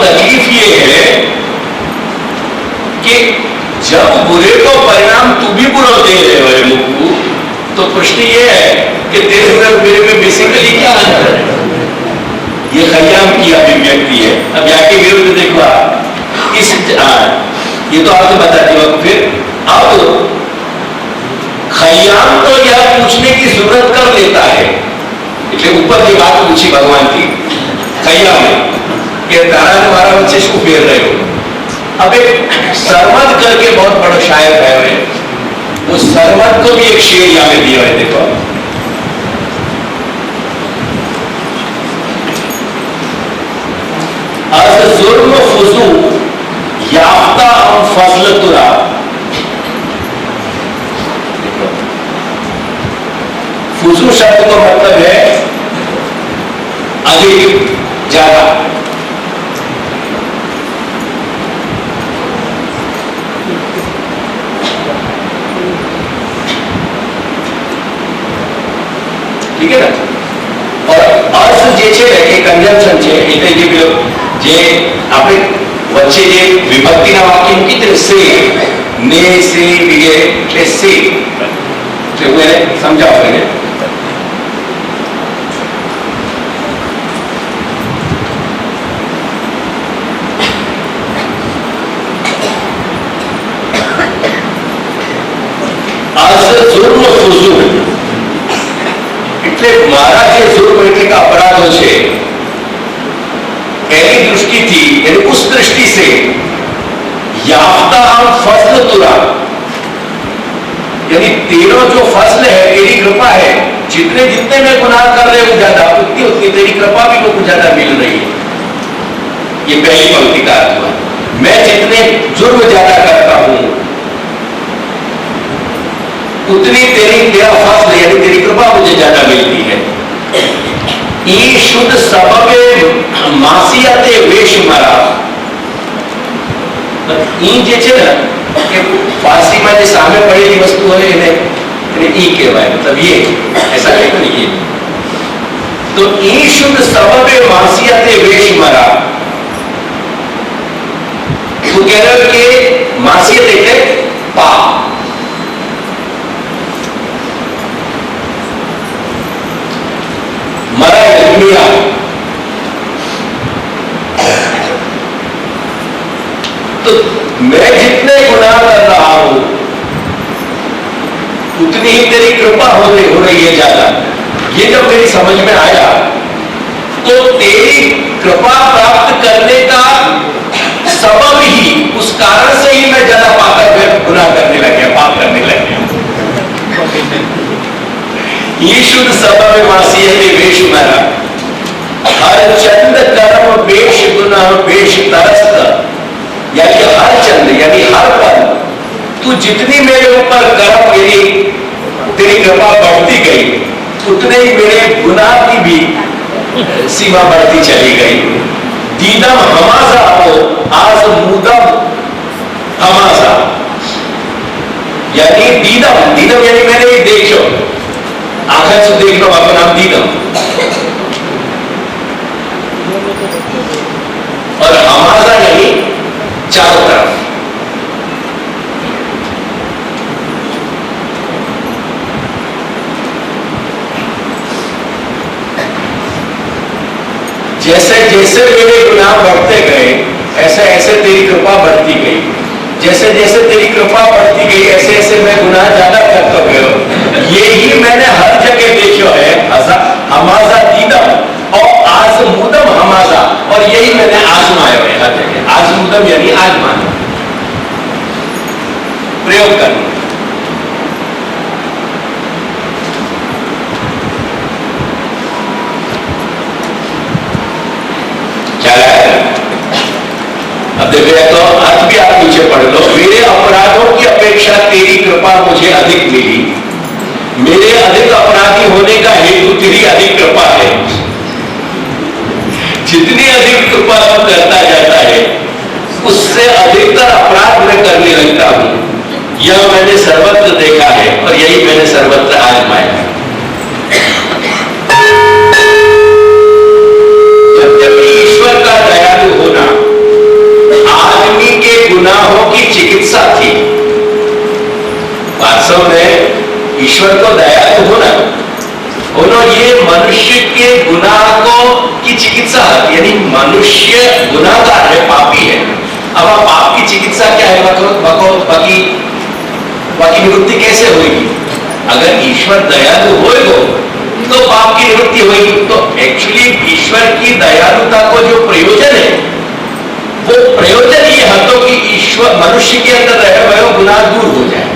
तकलीफ ये है कि जब बुरे को परिणाम तू भी बुरा दे रहे हो मुक्कू, तो प्रश्न ये है कि तेरे में मेरे में बेसिकली क्या अंतर है? ये खयाम की अभिव्यक्ति है। अब जाके विरुद्ध देखो इस ये तो आपको बताती वक्त फिर अब खयाम तो यह पूछने की जरूरत कर लेता है, इसलिए ऊपर की बात पूछी भगवान की खयाम में कि तारा तुम्हारा बच्चे शू फेर रहे हो। अब एक सरमद करके बहुत बड़ा शायर है, वो सरमद को भी एक शेर यहां में दिया है। देखो अज जुर्म फुजू याफ्ता हम फजल तुरा। फुजू शब्द का मतलब है अधिक, ज्यादा। ठीक है ना? और अर्थ જે છે કે કન્જમ્પશન છે એટલે જે પેલો જે આપણે વચ્ચે જે વિભક્તિના વાક્ય મૂકી છે સે ને સે વગેરે એટલે સે એટલે હું એને સમજાવું એને અસ જુર્મ ફુઝૂલ એટલે મારા જે જુર્મ એટલે કે અપરાધો છે એની દૃષ્ટિથી એટલે उस दृष्टि से याफ्ता हम फजल तुरा, यानी तेरा जो फजल है तेरी कृपा है, जितने जितने मैं गुनाह कर रहे हूं ज्यादा उतनी उतनी तेरी कृपा भी मुझको ज्यादा मिल रही है। ये पहली पंक्ति का अर्थ हुआ। मैं जितने जुर्म ज्यादा करता हूं उतनी तेरा फजल यानी तेरी कृपा मुझे ज्यादा मिलती है। ई शुद्ध सबबे मासियते वेश मरा। ई जे છે ને કે ફારસીમાં જે સામે પડેલી વસ્તુ હોય એને ई કહેવાય, मतलब ये ऐसा नहीं है ये। तो ई शुद्ध सबबे मासियते वेश मरा। तो कह रहे हो कि मासियत એટલે પાપ, मरा दुनिया। तो मैं जितने गुनाह कर रहा हूं उतनी ही तेरी कृपा हो रही है ज्यादा। ये जब मेरी समझ में आया तो तेरी कृपा प्राप्त करने का सबब ही उस कारण से ही मैं ज्यादा पाकर गुनाह करने लग गया, पाप करने लग गया। ये शुद्ध सबब मासियते वेश मरा। हर चंद कर्म बेश गुनाह बेश तरस्त, यानी हर चंद यानी हर पल तू जितनी मेरे ऊपर कर्म मेरी तेरी कृपा बढ़ती गई उतने ही मेरे गुनाह की भी सीमा बढ़ती चली गई। दीदम हमाजा हो आज मुदम हमाजा, यानी दीदम दीदम यानी मैंने देखो आखिर से देख लो आपका नाम दीदम, और हमाजा यानी चारों तरफ। जैसे जैसे मेरे गुनाह बढ़ते गए ऐसे ऐसे तेरी कृपा बढ़ती गई। जैसे जैसे तेरी कृपा बढ़ती गई ऐसे ऐसे मैं गुनाह ज्यादा करता गया। यही मैंने हर जगह देखा है, हमाजा दीदम और आजमुदम हमाजा, और यही मैंने आजमाया है हर जगह। आजमुदम यानी आजमाना, प्रयोग करना। क्या है? अब देखो तो अर्थ भी आप नीचे पढ़ लो। मेरे अपराधों की अपेक्षा तेरी कृपा मुझे अधिक मिली। मेरे अधिक अपराधी होने का हेतु तेरी अधिक कृपा है। जितनी अधिक कृपा करता जाता है उससे अधिकतर अपराध मैं करने लगता हूं। यह मैंने सर्वत्र देखा है और यही मैंने सर्वत्र आजमाया है। जब ईश्वर का दयालु होना ईश्वर को दयालु होना, ये मनुष्य के गुनाह को की चिकित्सा, यानी मनुष्य गुनाहगार है, पापी है। अब आप पाप की चिकित्सा क्या है, बाकी निवृत्ति कैसे होगी? अगर ईश्वर दयालु होएगा तो पाप की निवृत्ति होगी। तो एक्चुअली ईश्वर की दयालुता को जो प्रयोजन है, वो प्रयोजन ये है तो कि ईश्वर मनुष्य के अंदर रहे हुए गुनाह दूर हो जाए।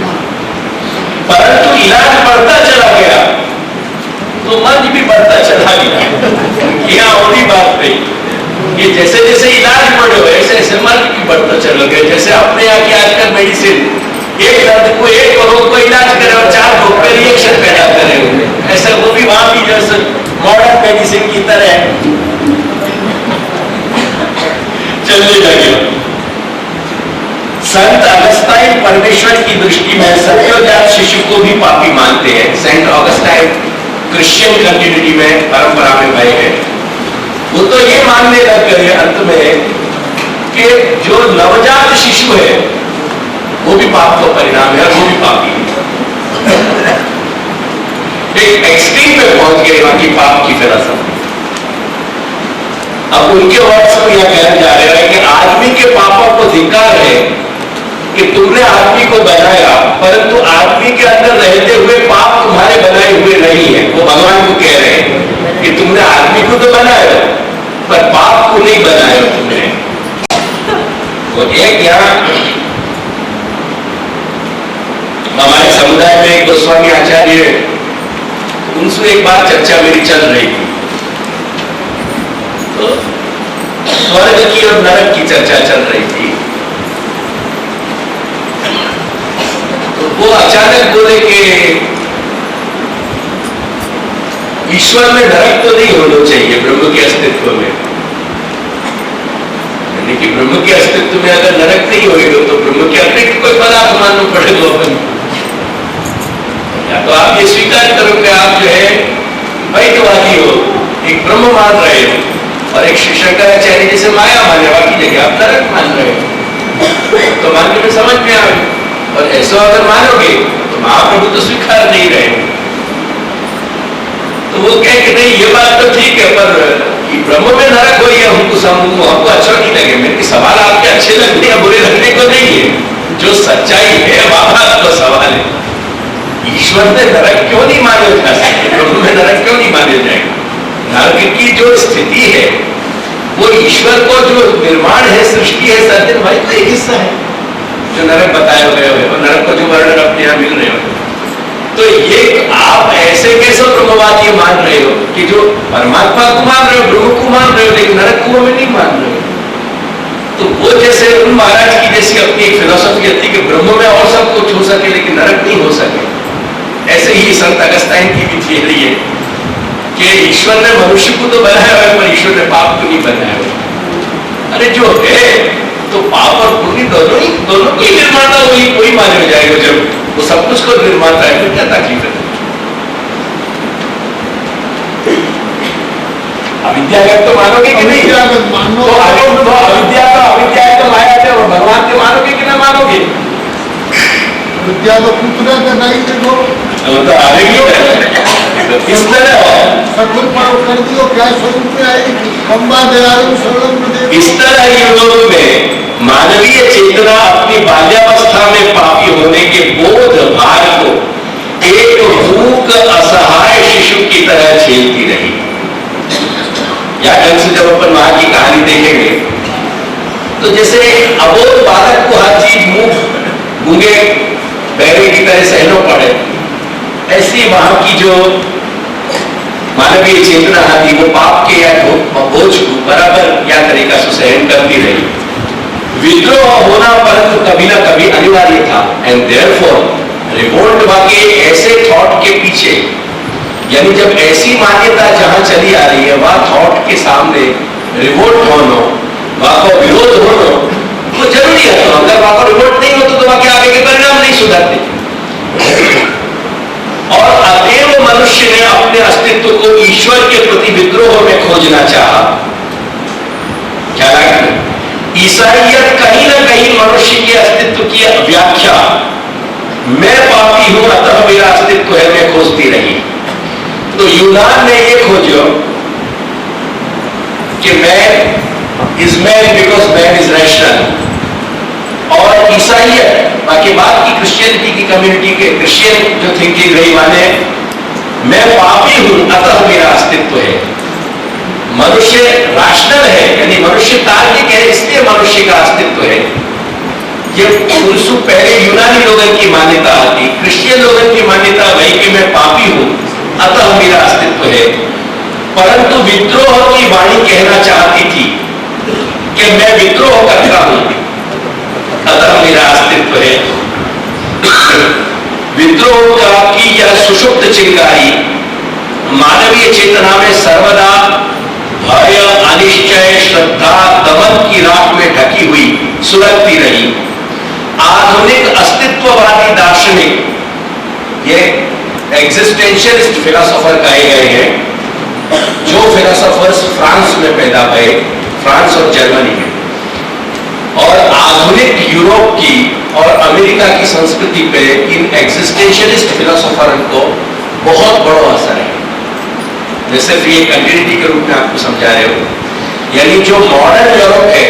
परंतु इलाज बढ़ता चला गया तो मन भी बढ़ता चला गया। यह और बात नहीं, ये जैसे जैसे इलाज बढ़े वैसे ऐसे मन भी बढ़ता चला गया। जैसे अपने यहाँ की आजकल मेडिसिन, एक दर्द को, एक रोग को इलाज करे और 4 रोग पे रिएक्शन पैदा करे, ऐसा वो भी वहां भी जैसे मॉडर्न मेडिसिन की तरह चलने लगे। संत अगस्टाइन परमेश्वर की दृष्टि में सद्योजात शिशु को भी पापी मानते हैं। सेंट ऑगस्टाइन क्रिश्चियन कंटिन्यूटी में, परंपरा में भाई है, वो तो ये मानने लग गए अंत में कि जो नवजात शिशु है वो भी पाप का परिणाम है, वो भी पापी है। एक एक्सट्रीम पे पहुंच गए वहां की पाप की फिलॉसफी। अब उनके वर्ड्स में यह कहने जा रहे हैं कि आदमी के पापों को धिक्कार है कि तुमने आदमी को बनाया, परंतु आदमी के अंदर रहते हुए पाप तुम्हारे बनाए हुए नहीं है। वो भगवान को कह रहे हैं कि तुमने आदमी को तो बनाया पर पाप को नहीं बनाया तुमने। तो एक यहाँ हमारे समुदाय में एक गोस्वामी आचार्य, उनसे एक बार चर्चा मेरी चल रही थी, तो स्वर्ग की और नरक की चर्चा चल रही थी। तो वो अचानक बोले कि ईश्वर में नरक तो नहीं होना चाहिए ब्रह्म के अस्तित्व में, यानी कि ब्रह्म के अस्तित्व में अगर नरक नहीं होगा तो ब्रह्म के अतिरिक्त कोई पदार्थ मानना पड़ेगा अपन। या तो आप ये स्वीकार करो कि आप जो है द्वैतवादी हो, एक ब्रह्म मान रहे हो, और एक शंकराचार्य जैसे माया माने, बाकी जगह आप नरक मान रहे हो, तो मानने में समझ में आए। और ऐसा अगर मानोगे तो महाप्रभु तो स्वीकार नहीं रहे। तो वो कहे कि नहीं ये बात तो ठीक है, पर ब्रह्म में नरक हो या हमको अच्छा नहीं लगे। मेरे सवाल आपके अच्छे लगने या बुरे लगने को नहीं है, जो सच्चाई है वहां तो सवाल है। ईश्वर ने नरक क्यों नहीं माने जा सकते, ब्रह्म में नरक क्यों नहीं माने जाएगा? नरक की जो स्थिति है वो ईश्वर को जो निर्माण है, सृष्टि है, सर्जन भाई तो एक हिस्सा है जो नरक बताए गए हुए, और नरक को जो वर्णन अपने यहाँ मिल रहे हो। तो ये आप ऐसे कैसे ब्रह्मवादी मान रहे हो कि जो परमात्मा को मान रहे हो, ब्रह्म को मान रहे हो, लेकिन नरक को में नहीं मान रहे हो? तो वो जैसे उन महाराज की जैसी अपनी एक फिलॉसफी थी कि ब्रह्म में और सब कुछ हो सके लेकिन नरक नहीं हो सके, ऐसे ही संत अगस्टाइन की भी थियरी है कि ईश्वर ने मनुष्य को तो बनाया है पर ईश्वर ने पाप को नहीं बनाया है। अरे जो है तो पाप और पुण्य दोनों कोई निर्माता वही कोई माने हो जाएगा। जब वो सब कुछ को निर्माता है तो क्या तकलीफ है? अविद्या तो मानोगे कि नहीं? तो अविद्या तो माया है, और भगवान के मानोगे कि ना मानोगे? विद्या तो पुत्र का नहीं देखो तो आएगी इस तरह सकुल पाव कर दियो क्या स्वरूप में आएगी। खंबा दयालु सरलम इस तरह यूरोप में मानवीय चेतना अपनी बाल्यावस्था में पापी होने के बोध भार को एक भूख असहाय शिशु की तरह झेलती रही। या ढंग से जब अपन वहां की कहानी देखेंगे तो जैसे अबोध बालक को हर चीज मुंह गूंगे बहरे की तरह सहना पड़े, ऐसी वहां की जो मानवीय चेतना थी वो पाप के या बोझ को बराबर या तरीका से सहन करती रही। विद्रोह होना परंतु कभी ना कभी अनिवार्य था। एंड देयरफॉर रिवोल्ट वाके ऐसे थॉट के पीछे, यानी जब ऐसी मान्यता जहां चली आ रही है वहां थॉट के सामने रिवोल्ट होना, वहां का विरोध होना वो जरूरी है। तो अगर वहां का रिवोल्ट नहीं होता तो वहां के आगे के परिणाम नहीं सुधरते। और अतएव मनुष्य ने अपने अस्तित्व को ईश्वर के प्रति विद्रोह में खोजना चाहा। क्या लगा? ईसाइयत कहीं ना कहीं मनुष्य के अस्तित्व की व्याख्या मैं पापी हूं अतः मेरा अस्तित्व है, मैं खोजती रही। तो यूनान ने ये खोजो कि man is man because man is rational. और ईसाइयत बाकी बात की क्रिश्चियनिटी की कम्युनिटी के क्रिश्चियन जो थिंकिंग रही माने मैं पापी हूं अतः मेरा अस्तित्व है। मनुष्य राशनल है यानी मनुष्य तार्किक है इसलिए मनुष्य का अस्तित्व है। ये पुरुषों पहले यूनानी लोगों की मान्यता आती, क्रिश्चियन लोगों की मान्यता वही कि मैं पापी हूं अतः मेरा अस्तित्व है। परंतु विद्रोह की वाणी कहना चाहती थी कि मैं विद्रोह करता हूं अतः मेरा अस्तित्व है। विद्रोह का की यह सुषुप्त चिंगारी मानवीय चेतना में सर्वदा भय, अनिश्चय, श्रद्धा, दमन की राख में ढकी हुई सुलगती रही। आधुनिक अस्तित्ववादी दार्शनिक ये एग्जिस्टेंशियलिस्ट फिलोसोफर कहे गए हैं, जो फिलोसोफर्स फ्रांस में पैदा हुए, फ्रांस और जर्मनी में, और आधुनिक यूरोप की और अमेरिका की संस्कृति पे इन एग्जिस्टेंशियलिस्ट फिलोसोफर को बहुत बड़ा असर है। मैं सिर्फ ये कंटिन्यूटी के रूप में आपको समझा रहे हो। यानी जो मॉडर्न यूरोप है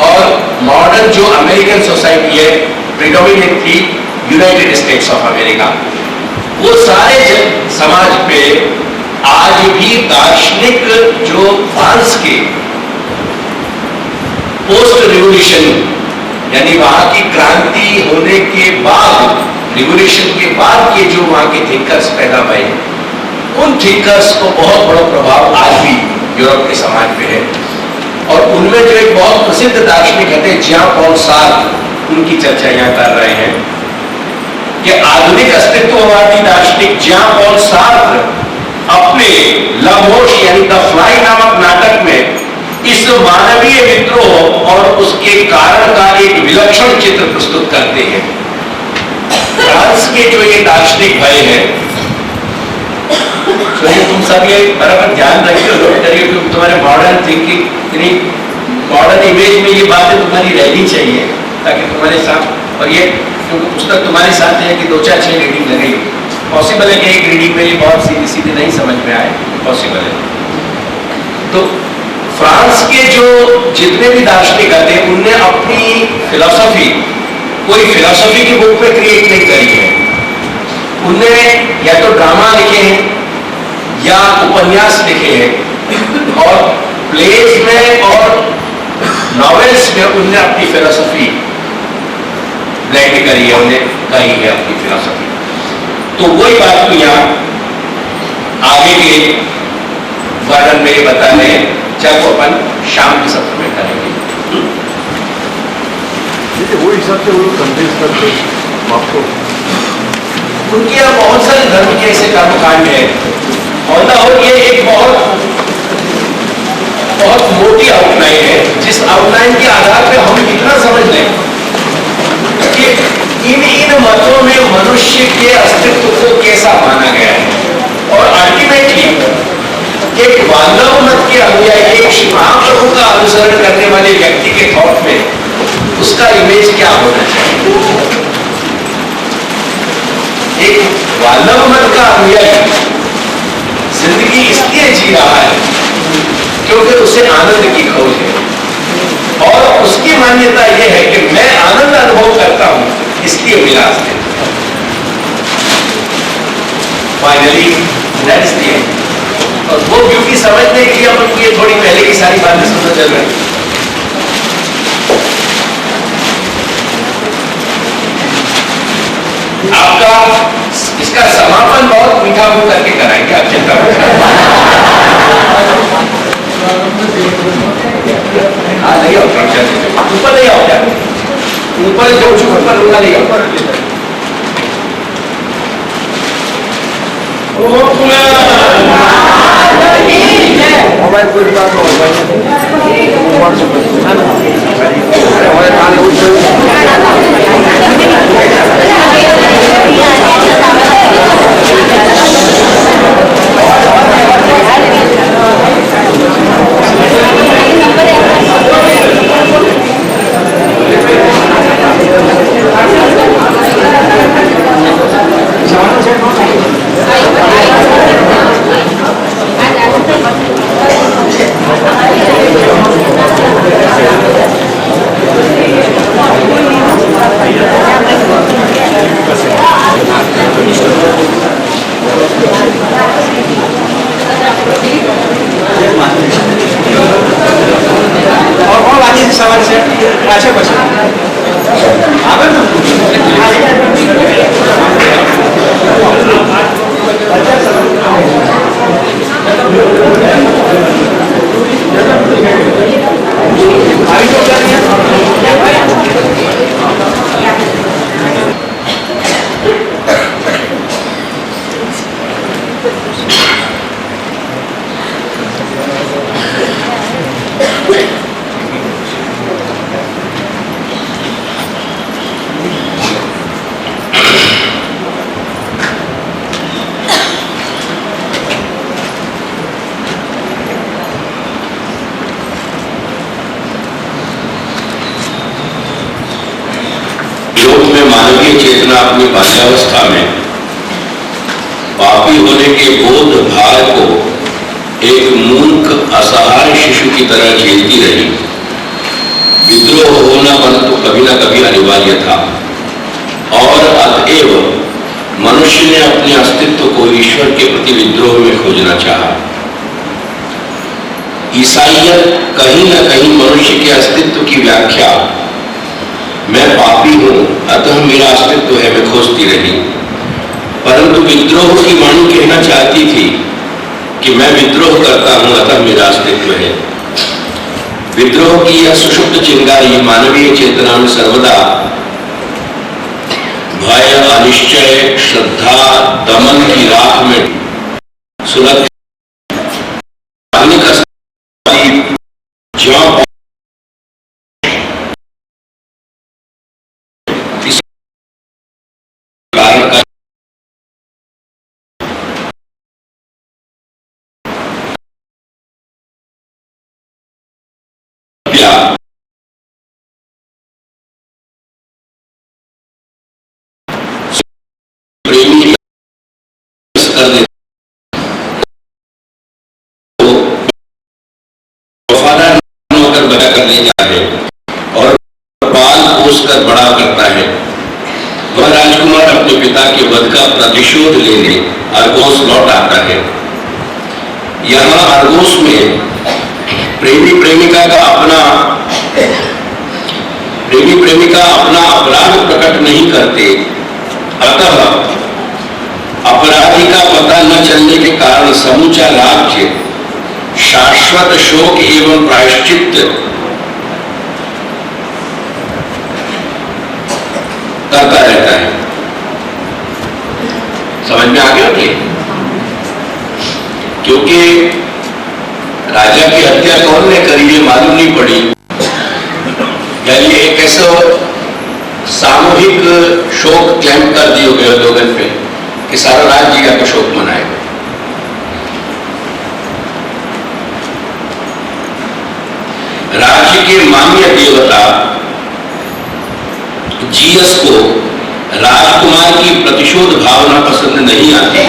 और मॉडर्न जो अमेरिकन सोसाइटी है, predominantly United states of America, वो सारे समाज पे आज भी दार्शनिक जो फ्रांस के पोस्ट रिवोल्यूशन यानी वहां की क्रांति होने के बाद, रिवोल्यूशन के बाद के जो वहां के थिंकर्स पैदा हुए, उन थिंकर्स को बहुत बड़ा प्रभाव आज भी यूरोप के समाज पे है। और उनमें जो एक बहुत प्रसिद्ध दार्शनिक है जियां पॉल सार्त्र, उनकी चर्चा यहां कर रहे हैं कि आधुनिक अस्तित्ववादी दार्शनिक जियां पॉल सार्त्र अपने लवहोश यानी द फ्लाई नामक नाटक में इस मानवीय विद्रोह और उसके कारण का एक विलक्षण चित्र प्रस्तुत करते हैं। फ्रांस के जो ये दार्शनिक भाई हैं, तो ये तुम सब ये बराबर ध्यान रखिए, नोट करिए, क्योंकि तुम्हारे मॉडर्न थिंकिंग यानी मॉडर्न इमेज में ये बातें तुम्हारी रहनी चाहिए ताकि तुम्हारे साथ, और ये क्योंकि पुस्तक तुम्हारे साथ है कि 2-4-6 रीडिंग लगेगी, पॉसिबल है कि एक रीडिंग में ये बहुत सीधी सीधी नहीं समझ में आए, पॉसिबल है। तो फ्रांस के जो जितने भी दार्शनिक आते हैं उनने अपनी फिलॉसफी कोई फिलॉसफी की बुक में क्रिएट नहीं करी है। उनने या तो ड्रामा लिखे हैं या उपन्यास लिखे हैं, और प्लेस में और नॉवेल्स में उनने अपनी फिलॉसफी ब्लेंड करी है, उन्हें कही है अपनी फिलॉसफी। तो वही बात को यहाँ आगे के वर्णन में बता रहे हैं जब अपन शाम के सत्र में करेंगे। वो हिसाब से वो कंटेस्ट करते आपको उनके यहाँ बहुत सारे धर्म के ऐसे कर्मकांड है, और ये एक बहुत मोटी आउटलाइन है, जिस आउटलाइन के आधार पर हम इतना समझ लें कि इन मतों में मनुष्य के अस्तित्व को कैसा माना गया है, और अल्टीमेटली एक वाल्लभ मत के अनुयायी, एक महाप्रभु का अनुसरण करने वाले व्यक्ति के थॉट में उसका इमेज क्या होना चाहिए। एक वाल्लभ मत का अनुयायी जिंदगी इसलिए जी रहा है क्योंकि उसे आनंद की खोज है, और उसकी मान्यता यह है कि मैं आनंद अनुभव करता हूं इसलिए मिला अस्तित्व। Finally that's the end. और वो ब्यूटी समझने के लिए अपन ये थोड़ी पहले की सारी बातें समझ चल रही। आपका इसका समापन बहुत मीठा मुंह करके कराएंगे, आप चिंता मत करिए। हाँ नहीं आओ, ऊपर नहीं आओ, क्या ऊपर जो ऊपर रुका नहीं आओ। हमारे कोई बात नहीं સવાલ છે પાછળ પછી આગળ योग में मानवीय चेतना अपनी बाल्यावस्था में पापी होने के बोध भार को एक मूर्ख असहाय शिशु की तरह झेलती रही। विद्रोह होना परंतु कभी न कभी अनिवार्य था और अतएव मनुष्य ने अपने अस्तित्व को ईश्वर के प्रति विद्रोह में खोजना चाहा। ईसाइयत कहीं न कहीं मनुष्य के अस्तित्व की व्याख्या मैं पापी हूं अतः मेरा अस्तित्व है में खोजती रही, परंतु विद्रोह की वाणी कहना चाहती थी कि मैं विद्रोह करता हूं अतः मेरा अस्तित्व है। विद्रोह की यह सुषुप्त चिंगारी मानवीय चेतना में सर्वदा भय, अनिश्चय, श्रद्धा, दमन की राख में सुलग प्रेमी कर देते वफादार होकर बड़ा करने जाता है और पाल पोस कर बड़ा करता है। वह राजकुमार अपने पिता के वध का प्रतिशोध लेने अर्गोस लौट आता है। यहाँ अर्गोस में प्रेमी प्रेमिका अपना अपराध प्रकट नहीं करते, अतः अपराधी का पता न चलने के कारण समूचा राज्य शाश्वत शोक एवं प्रायश्चित करता रहता है। समझ में आ गया कि क्योंकि राजा की हत्या कौन ने करी ये मालूम नहीं पड़ी, यानी एक ऐसा सामूहिक शोक क्लेम कर दिए गए लोगों पे कि सारा राज्य का शोक मनाएगा। राज्य के मान्य देवता जीएस को राजकुमार की प्रतिशोध भावना पसंद नहीं आती।